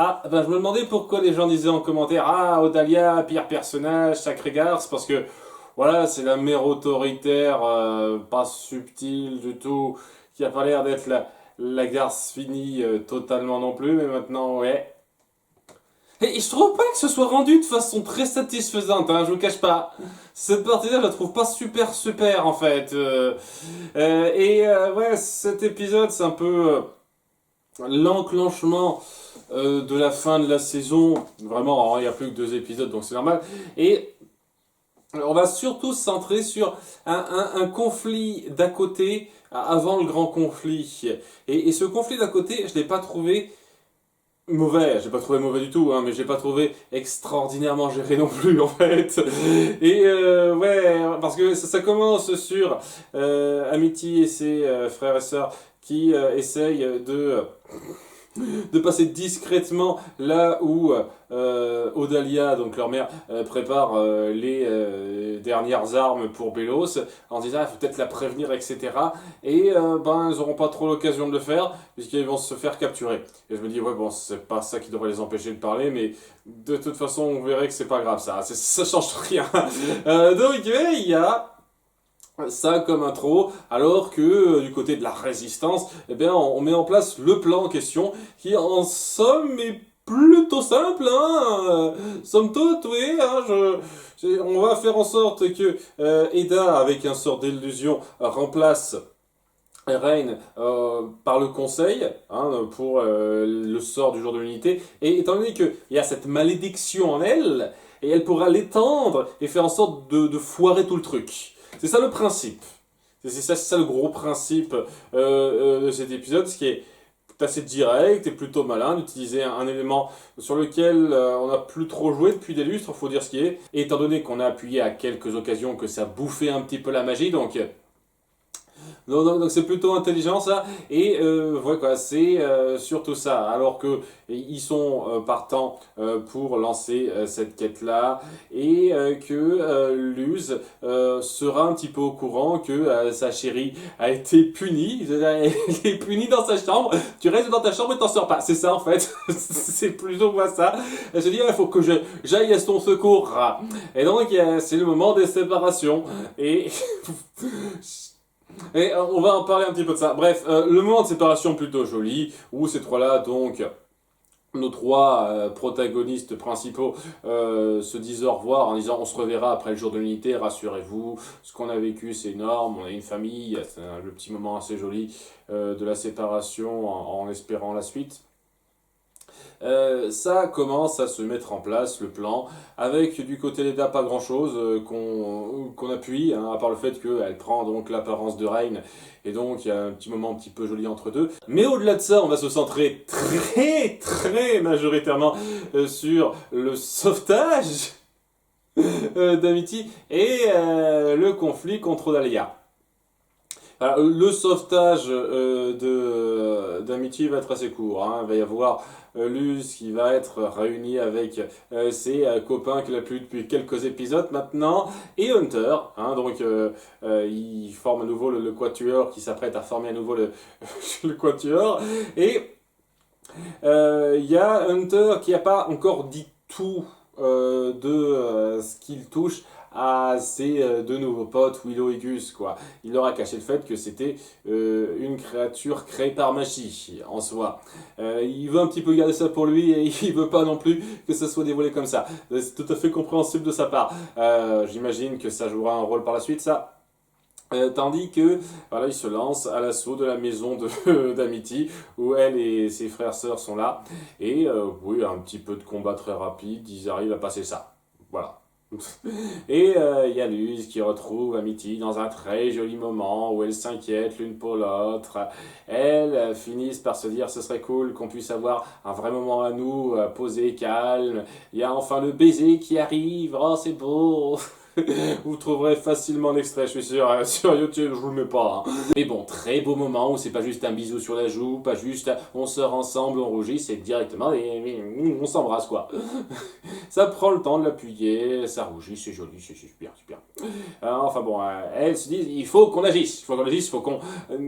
Ah, ben je me demandais pourquoi les gens disaient en commentaire «Ah, Odalia, pire personnage, sacré garce», parce que, voilà, c'est la mère autoritaire, pas subtile du tout, qui a pas l'air d'être la garce finie totalement non plus, mais maintenant, ouais. Et je trouve pas que ce soit rendu de façon très satisfaisante, hein, je vous cache pas. Cette partie-là, je la trouve pas super, en fait. Ouais, cet épisode, c'est un peu l'enclenchement de la fin de la saison. Vraiment, il n'y a plus que 2 épisodes, donc c'est normal. Et on va surtout se centrer sur un conflit d'à côté, avant le grand conflit. Et ce conflit d'à côté, je l'ai pas trouvé mauvais, j'ai pas trouvé mauvais du tout, hein, mais j'ai pas trouvé extraordinairement géré non plus en fait. Ouais, parce que ça commence sur Amity et ses frères et sœurs qui essayent de passer discrètement là où Odalia, donc leur mère, prépare les dernières armes pour Bélos, en disant il faut peut-être la prévenir, etc. Et ben, ils n'auront pas trop l'occasion de le faire, puisqu'ils vont se faire capturer. Et je me dis, ouais, bon, c'est pas ça qui devrait les empêcher de parler, mais de toute façon, on verrait que c'est pas grave, ça change rien. Donc, ouais, il y a ça comme intro, alors que du côté de la résistance, eh bien, on met en place le plan en question, qui en somme est plutôt simple, hein. Somme toute, oui, hein, on va faire en sorte que Eda, avec un sort d'illusion, remplace Reign par le conseil, hein, pour le sort du jour de l'unité, et étant donné qu'il y a cette malédiction en elle, et elle pourra l'étendre et faire en sorte de foirer tout le truc. C'est ça le principe. C'est ça le gros principe de cet épisode, ce qui est assez direct et plutôt malin d'utiliser un élément sur lequel on n'a plus trop joué depuis des lustres, faut dire ce qui est. Et étant donné qu'on a appuyé à quelques occasions que ça bouffait un petit peu la magie, donc c'est plutôt intelligent ça, et voilà quoi, c'est surtout ça, alors que ils sont partants pour lancer cette quête-là, et que Luz sera un petit peu au courant que sa chérie a été punie, elle est punie dans sa chambre, tu restes dans ta chambre et t'en sors pas, c'est ça en fait, c'est plutôt moi ça, elle se dit il faut que j'aille à son secours, et donc c'est le moment des séparations, et... Et on va en parler un petit peu de ça. Bref, le moment de séparation plutôt joli, où ces trois-là, donc, nos trois protagonistes principaux se disent au revoir en disant on se reverra après le jour de l'unité, rassurez-vous, ce qu'on a vécu c'est énorme, on a une famille, c'est le petit moment assez joli de la séparation en espérant la suite. Ça commence à se mettre en place, le plan, avec du côté d'Eda pas grand chose qu'on appuie, hein, à part le fait qu'elle prend donc l'apparence de Reine, et donc il y a un petit moment un petit peu joli entre deux. Mais au-delà de ça, on va se centrer très majoritairement sur le sauvetage d'Amity et le conflit contre Odalia. Alors, le sauvetage d'Amity va être assez court, hein. Il va y avoir Luz qui va être réuni avec ses copains qu'il a plus depuis quelques épisodes maintenant, et Hunter, hein, donc il forme à nouveau le Quatuor qui s'apprête à former à nouveau le Quatuor, et il y a Hunter qui n'a pas encore dit tout de ce qu'il touche à ses deux nouveaux potes, Willow et Gus, quoi. Il leur a caché le fait que c'était une créature créée par magie, en soi. Il veut un petit peu garder ça pour lui, et il veut pas non plus que ça soit dévoilé comme ça. C'est tout à fait compréhensible de sa part. J'imagine que ça jouera un rôle par la suite, ça. Tandis que voilà, il se lance à l'assaut de la maison d'Amity, où elle et ses frères-sœurs sont là, et oui, un petit peu de combat très rapide, ils arrivent à passer ça. Voilà. Et il y a Luz qui retrouve Amity dans un très joli moment où elles s'inquiètent l'une pour l'autre. Elles finissent par se dire ce serait cool qu'on puisse avoir un vrai moment à nous, posé, calme. Il y a enfin le baiser qui arrive, oh c'est beau. Vous trouverez facilement l'extrait, je suis sûr, sur YouTube, je vous le mets pas. Hein. Mais bon, très beau moment où c'est pas juste un bisou sur la joue, pas juste on sort ensemble, on rougit, c'est directement on s'embrasse quoi. Ça prend le temps de l'appuyer, ça rougit, c'est joli, c'est super. Enfin bon, elles se disent il faut qu'on agisse, il faut qu'on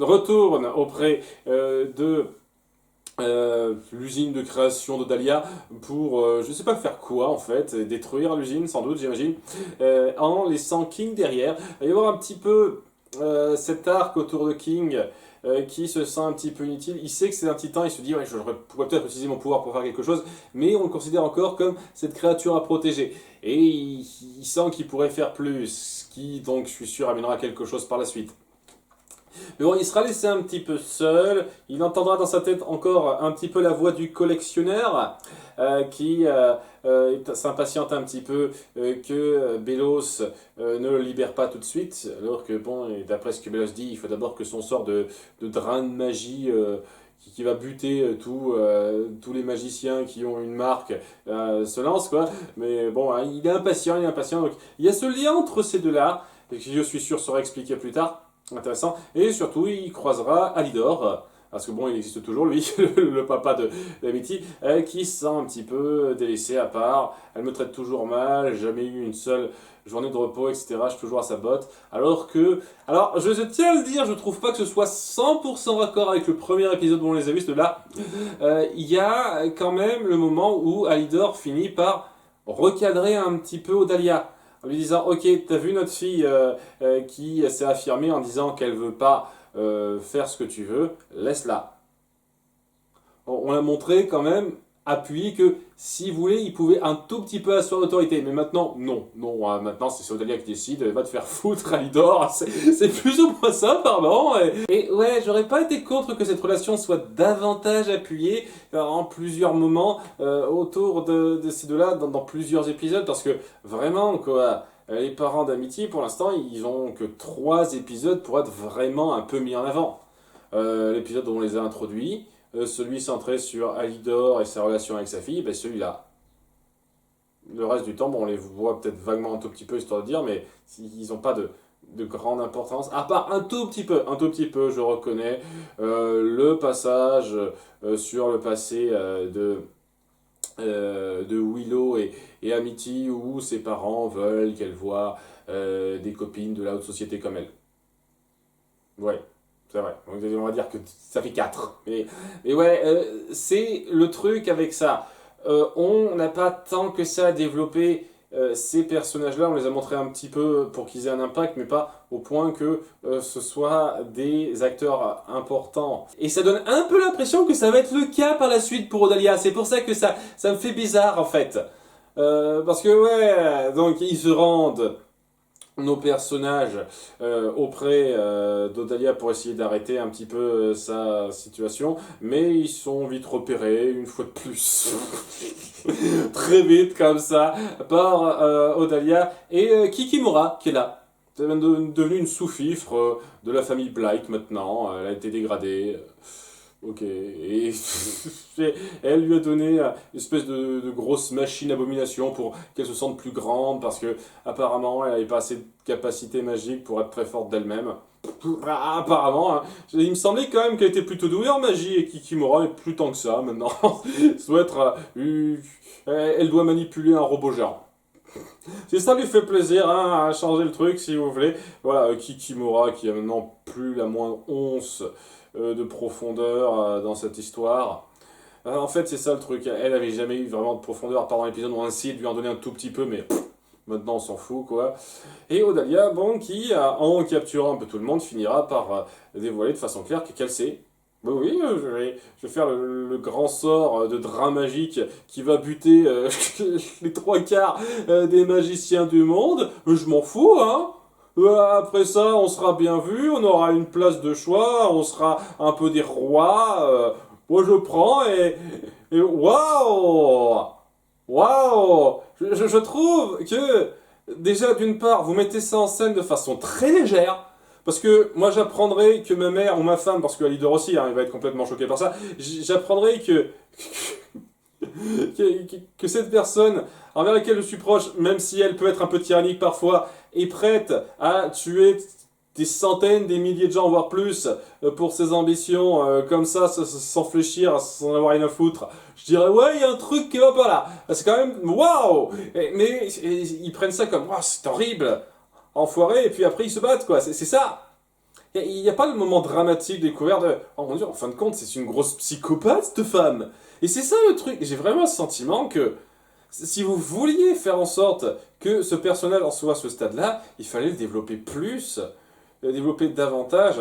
retourne auprès de l'usine de création de Dahlia pour, je sais pas faire quoi en fait, détruire l'usine sans doute j'imagine, en laissant King derrière. Il va y avoir un petit peu cet arc autour de King qui se sent un petit peu inutile. Il sait que c'est un titan, il se dit ouais, je pourrais peut-être utiliser mon pouvoir pour faire quelque chose, mais on le considère encore comme cette créature à protéger. Et il sent qu'il pourrait faire plus, ce qui donc je suis sûr amènera quelque chose par la suite. Mais bon, il sera laissé un petit peu seul. Il entendra dans sa tête encore un petit peu la voix du collectionneur qui s'impatiente un petit peu que Bélos ne le libère pas tout de suite. Alors que, bon, d'après ce que Bélos dit, il faut d'abord que son sort de drain de magie qui va buter tous les magiciens qui ont une marque se lance, quoi. Mais bon, hein, il est impatient, il est impatient. Donc, il y a ce lien entre ces deux-là, qui je suis sûr sera expliqué plus tard. Intéressant. Et surtout, il croisera Alidor, parce que bon, il existe toujours, lui, le papa d'Amity, qui se sent un petit peu délaissé à part. Elle me traite toujours mal, jamais eu une seule journée de repos, etc. Je suis toujours à sa botte. Alors, je tiens à le dire, je trouve pas que ce soit 100% raccord avec le premier épisode où on les a vus, là. Il y a quand même le moment où Alidor finit par recadrer un petit peu Odalia en lui disant ok, t'as vu notre fille qui s'est affirmée en disant qu'elle veut pas faire ce que tu veux, laisse-la. On a montré quand même, appuyé que s'il voulait, il pouvait un tout petit peu asseoir l'autorité. Mais maintenant, non. Non, maintenant c'est Odalia qui décide, va te faire foutre, Alidor. C'est plus ou moins ça, pardon. Et ouais, j'aurais pas été contre que cette relation soit davantage appuyée en plusieurs moments autour de ces deux-là, dans plusieurs épisodes, parce que vraiment, quoi. Les parents d'Amity, pour l'instant, ils ont que 3 épisodes pour être vraiment un peu mis en avant. L'épisode où on les a introduits, celui centré sur Alidor et sa relation avec sa fille, ben celui-là. Le reste du temps, bon, on les voit peut-être vaguement un tout petit peu, histoire de dire, mais ils n'ont pas de grande importance, à part un tout petit peu, je reconnais, le passage sur le passé de Willow et Amity, où ses parents veulent qu'elle voie des copines de la haute société comme elle. Ouais. C'est vrai, on va dire que ça fait 4. Mais ouais, c'est le truc avec ça. On n'a pas tant que ça développé ces personnages-là, on les a montrés un petit peu pour qu'ils aient un impact, mais pas au point que ce soit des acteurs importants. Et ça donne un peu l'impression que ça va être le cas par la suite pour Odalia. C'est pour ça que ça me fait bizarre en fait. Parce que ouais, donc ils se rendent nos personnages auprès d'Odalia pour essayer d'arrêter un petit peu sa situation, mais ils sont vite repérés, une fois de plus, très vite comme ça, par Odalia et Kikimora qui est là. C'est devenu une sous-fifre de la famille Blight maintenant, elle a été dégradée. Ok, et elle lui a donné une espèce de grosse machine abomination pour qu'elle se sente plus grande parce que apparemment elle n'avait pas assez de capacité magique pour être très forte d'elle-même. Apparemment, hein. Il me semblait quand même qu'elle était plutôt douée en magie et Kikimora, mais plus tant que ça maintenant. Ça doit être, elle doit manipuler un robot géant. Si ça lui fait plaisir, hein, à changer le truc si vous voulez. Voilà, Kikimora qui a maintenant plus la moindre once de profondeur dans cette histoire. En fait, c'est ça le truc. Elle avait jamais eu vraiment de profondeur, à part dans l'épisode où on essaie de lui en donner un tout petit peu, mais maintenant on s'en fout, quoi. Et Odalia, bon, qui, en capturant un peu tout le monde, finira par dévoiler de façon claire qu'elle sait. Ben oui, je vais faire le grand sort de drap magique qui va buter les 3/4 des magiciens du monde. Je m'en fous, hein. Après ça, on sera bien vu, on aura une place de choix, on sera un peu des rois. Moi, je prends et waouh! Waouh! Je trouve que, déjà, d'une part, vous mettez ça en scène de façon très légère. Parce que moi j'apprendrai que ma mère ou ma femme, parce que Alidor aussi, hein, il va être complètement choqué par ça, j'apprendrai que cette personne envers laquelle je suis proche, même si elle peut être un peu tyrannique parfois, est prête à tuer des centaines, des milliers de gens, voire plus, pour ses ambitions, comme ça, sans fléchir, sans avoir rien à foutre. Je dirais, ouais, il y a un truc qui va pas là. C'est quand même, waouh! Mais ils prennent ça comme, waouh, c'est horrible! Enfoiré, et puis après ils se battent, quoi. C'est ça. Il n'y a pas le moment dramatique découvert de oh mon dieu, en fin de compte, c'est une grosse psychopathe, cette femme. Et c'est ça le truc. J'ai vraiment le sentiment que si vous vouliez faire en sorte que ce personnage en soit à ce stade-là, il fallait le développer plus, le développer davantage.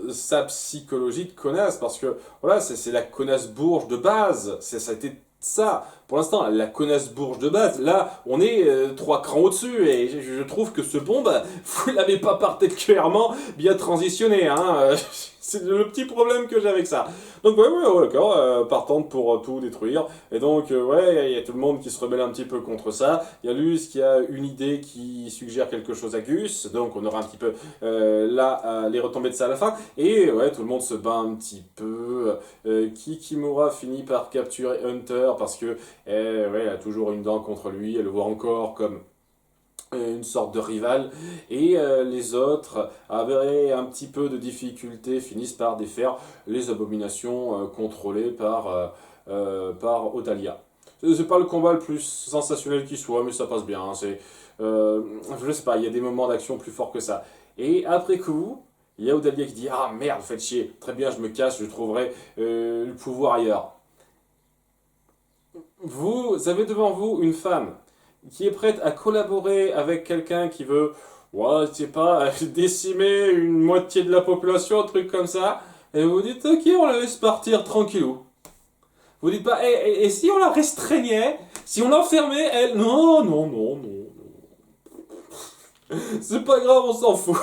Sa psychologie de connasse, parce que voilà, c'est la connasse bourge de base, ça a été ça, pour l'instant, la connasse bourge de base, là, on est trois crans au-dessus, et je trouve que ce bon, bah, vous l'avez pas particulièrement bien transitionné, hein, c'est le petit problème que j'ai avec ça. Donc ouais, d'accord, partante pour tout détruire, et donc ouais, il y a tout le monde qui se rebelle un petit peu contre ça, il y a Luz qui a une idée qui suggère quelque chose à Gus, donc on aura un petit peu les retombées de ça à la fin, et ouais, tout le monde se bat un petit peu, Kikimura finit par capturer Hunter, parce que ouais, elle a toujours une dent contre lui, elle le voit encore comme une sorte de rival, et les autres, avec un petit peu de difficulté, finissent par défaire les abominations contrôlées par Odalia. C'est pas le combat le plus sensationnel qui soit, mais ça passe bien. Hein, je sais pas, il y a des moments d'action plus forts que ça. Et après coup, il y a Odalia qui dit ah merde, faites chier, très bien, je me casse, je trouverai le pouvoir ailleurs. Vous avez devant vous une femme qui est prête à collaborer avec quelqu'un qui veut, ouais, je sais pas, décimer une moitié de la population, un truc comme ça, et vous dites, ok, on la laisse partir tranquillou. Vous dites pas, et si on la restreignait, si on l'enfermait, elle, non, non, non, non, non. C'est pas grave, on s'en fout.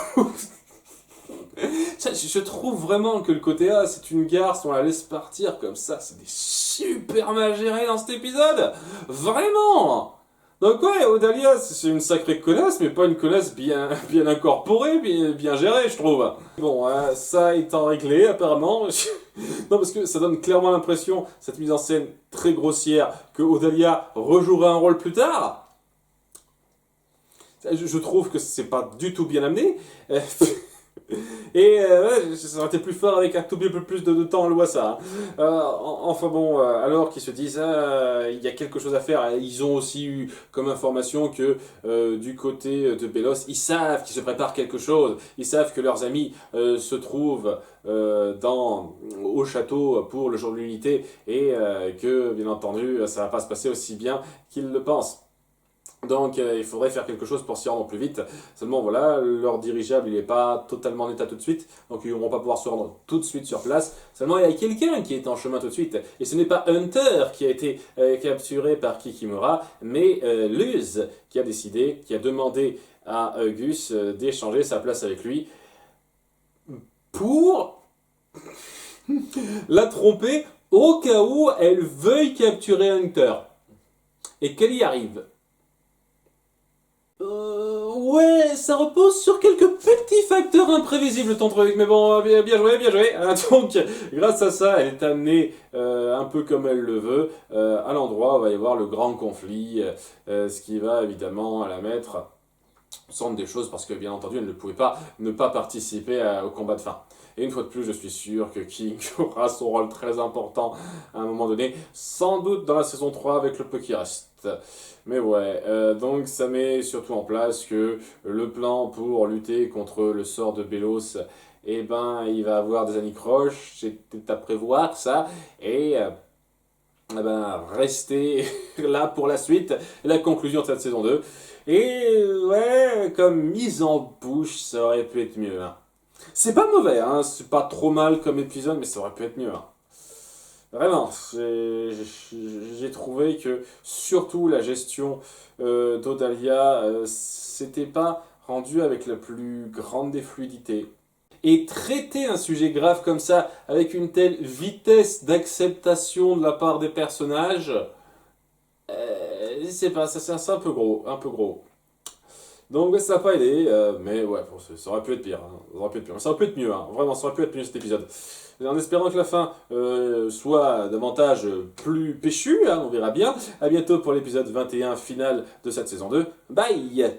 Je trouve vraiment que le côté A, c'est une garce, on la laisse partir comme ça, c'est des super mal géré dans cet épisode. Vraiment. Donc ouais, Odalia, c'est une sacrée connasse, mais pas une connasse bien incorporée, bien gérée, je trouve. Bon, ça étant réglé, apparemment. Non, parce que ça donne clairement l'impression, cette mise en scène très grossière, que Odalia rejouera un rôle plus tard. Je trouve que c'est pas du tout bien amené. Et ouais, ça aurait été plus fort avec un tout petit peu plus de temps, on le voit ça. Hein. Enfin bon, alors qu'ils se disent il y a quelque chose à faire, ils ont aussi eu comme information que du côté de Belos, ils savent qu'il se prépare quelque chose, ils savent que leurs amis se trouvent au château pour le jour de l'unité et que bien entendu ça va pas se passer aussi bien qu'ils le pensent. Donc il faudrait faire quelque chose pour s'y rendre plus vite. Seulement voilà, leur dirigeable il n'est pas totalement en état tout de suite, donc ils ne vont pas pouvoir se rendre tout de suite sur place. Seulement il y a quelqu'un qui est en chemin tout de suite, et ce n'est pas Hunter qui a été capturé par Kikimura, mais Luz qui a décidé, qui a demandé à Gus d'échanger sa place avec lui pour la tromper au cas où elle veuille capturer Hunter. Et qu'elle y arrive. Ouais, ça repose sur quelques petits facteurs imprévisibles ton truc, mais bon, bien joué, bien joué. Donc, grâce à ça, elle est amenée un peu comme elle le veut à l'endroit où va y avoir le grand conflit, ce qui va évidemment la mettre au centre des choses parce que bien entendu, elle ne pouvait pas ne pas participer au combat de fin. Et une fois de plus, je suis sûr que King aura son rôle très important à un moment donné, sans doute dans la saison 3 avec le peu qui reste. Mais ouais, donc ça met surtout en place que le plan pour lutter contre le sort de Belos, eh ben, il va avoir des anicroches, c'était à prévoir ça, et eh ben, restez là pour la suite, la conclusion de cette saison 2. Et ouais, comme mise en bouche, ça aurait pu être mieux. Hein. C'est pas mauvais, hein, c'est pas trop mal comme épisode, mais ça aurait pu être mieux. Hein. Vraiment, j'ai trouvé que surtout la gestion d'Odalia, c'était pas rendu avec la plus grande des fluidités. Et traiter un sujet grave comme ça, avec une telle vitesse d'acceptation de la part des personnages, c'est pas, c'est un peu gros, un peu gros. Donc ça n'a pas aidé, mais ouais, bon, ça aurait pu être pire. Hein. Ça aurait pu être pire. Mais ça aurait pu être mieux, hein. Vraiment, ça aurait pu être mieux cet épisode. En espérant que la fin soit davantage plus péchue, hein, on verra bien. A bientôt pour l'épisode 21 final de cette saison 2. Bye!